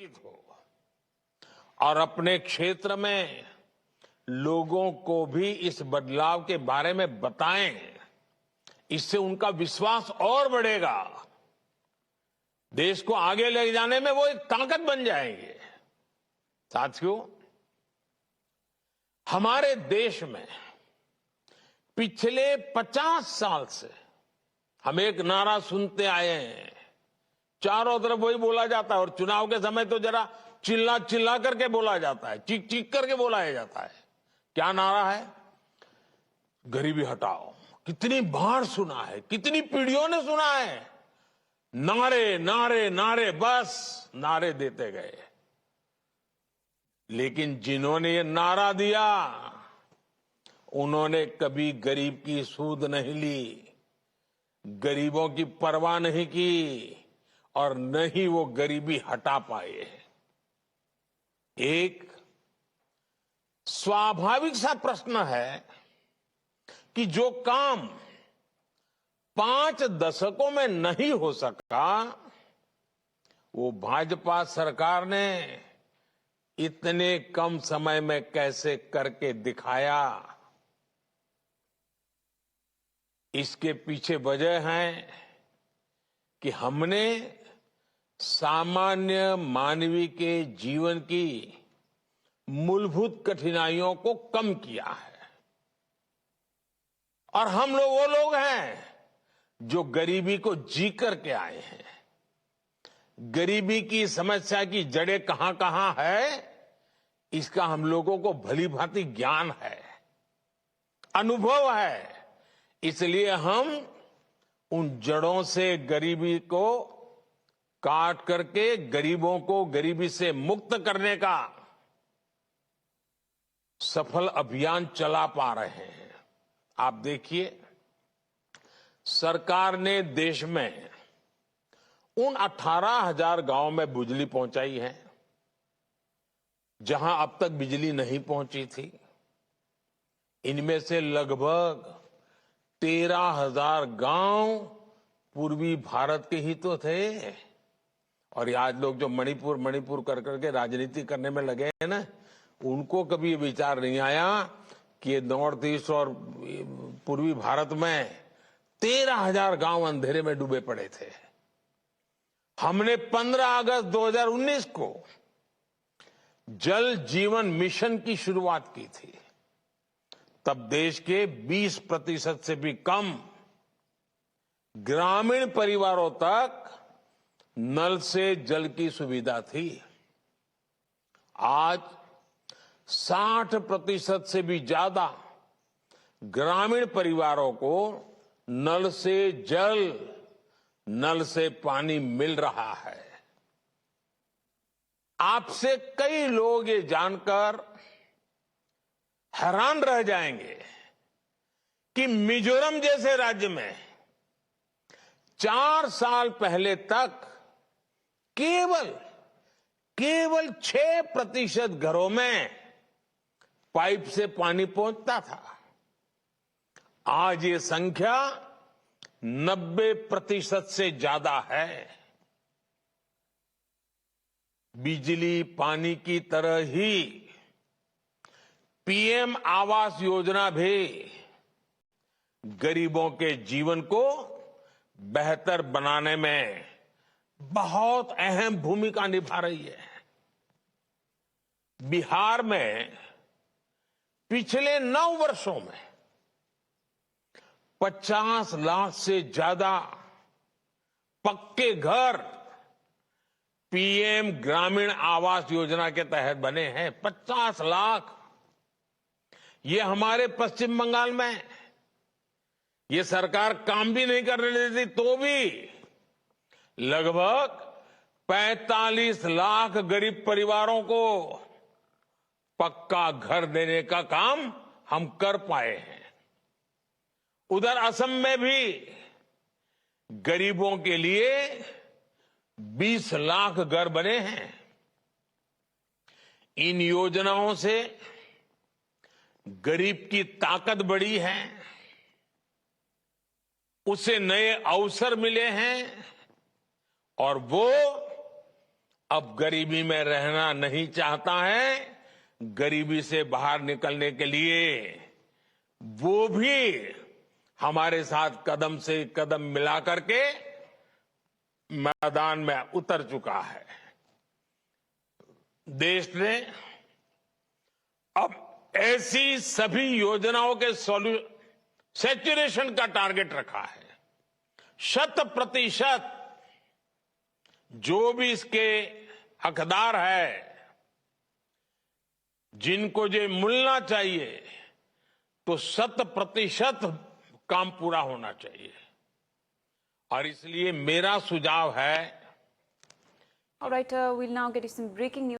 हो और अपने क्षेत्र में लोगों को भी इस बदलाव के बारे में बताएं। इससे उनका विश्वास और बढ़ेगा। देश को आगे ले जाने में वो एक ताकत बन जाएंगे। साथियों, हमारे देश में पिछले 50 साल से हम एक नारा सुनते आए हैं। चारों तरफ वही बोला जाता है और चुनाव के समय तो जरा चिल्ला चिल्ला करके बोला जाता है, चीख चीख करके बोलाया जाता है। क्या नारा है? गरीबी हटाओ। कितनी बार सुना है, कितनी पीढ़ियों ने सुना है। नारे नारे नारे, बस नारे देते गए। लेकिन जिन्होंने ये नारा दिया उन्होंने कभी गरीब की सूध नहीं ली, गरीबों की परवाह नहीं की और न ही वो गरीबी हटा पाए। एक स्वाभाविक सा प्रश्न है कि जो काम 5 दशकों में नहीं हो सका वो भाजपा सरकार ने इतने कम समय में कैसे करके दिखाया। इसके पीछे वजह है कि हमने सामान्य मानवीय के जीवन की मूलभूत कठिनाइयों को कम किया है। और हम लोग वो लोग हैं जो गरीबी को जी करके आए हैं। गरीबी की समस्या की जड़ें कहां कहां है, इसका हम लोगों को भली भांति ज्ञान है, अनुभव है। इसलिए हम उन जड़ों से गरीबी को काट करके गरीबों को गरीबी से मुक्त करने का सफल अभियान चला पा रहे हैं। आप देखिए, सरकार ने देश में उन 18,000 गांव में बिजली पहुंचाई है जहां अब तक बिजली नहीं पहुंची थी। इनमें से लगभग 13,000 गांव पूर्वी भारत के ही तो थे। और आज लोग जो मणिपुर कर करके राजनीति करने में लगे हैं ना, उनको कभी ये विचार नहीं आया कि ये नॉर्थ ईस्ट और पूर्वी भारत में 13,000 गांव अंधेरे में डूबे पड़े थे। हमने 15 अगस्त 2019 को जल जीवन मिशन की शुरुआत की थी। तब देश के 20% से भी कम ग्रामीण परिवारों तक नल से जल की सुविधा थी। आज 60% से भी ज्यादा ग्रामीण परिवारों को नल से जल, नल से पानी मिल रहा है। आपसे कई लोग ये जानकर हैरान रह जाएंगे कि मिजोरम जैसे राज्य में 4 साल पहले तक केवल 6% घरों में पाइप से पानी पहुंचता था। आज ये संख्या 90% से ज्यादा है। बिजली पानी की तरह ही पीएम आवास योजना भी गरीबों के जीवन को बेहतर बनाने में बहुत अहम भूमिका निभा रही है। बिहार में पिछले 9 वर्षों में 50 लाख से ज्यादा पक्के घर पीएम ग्रामीण आवास योजना के तहत बने हैं। 50 लाख। ये हमारे पश्चिम बंगाल में ये सरकार काम भी नहीं करने देती तो भी लगभग 45 लाख गरीब परिवारों को पक्का घर देने का काम हम कर पाए हैं। उधर असम में भी गरीबों के लिए 20 लाख घर बने हैं। इन योजनाओं से गरीब की ताकत बढ़ी है, उसे नए अवसर मिले हैं और वो अब गरीबी में रहना नहीं चाहता है, गरीबी से बाहर निकलने के लिए वो भी हमारे साथ कदम से कदम मिला करके मैदान में उतर चुका है। देश ने अब ऐसी सभी योजनाओं के सैचुरेशन का टारगेट रखा है। 100% जो भी इसके हकदार है, जिनको जो मिलना चाहिए, तो 100% काम पूरा होना चाहिए। और इसलिए मेरा सुझाव है। All right, we'll now get you some breaking news.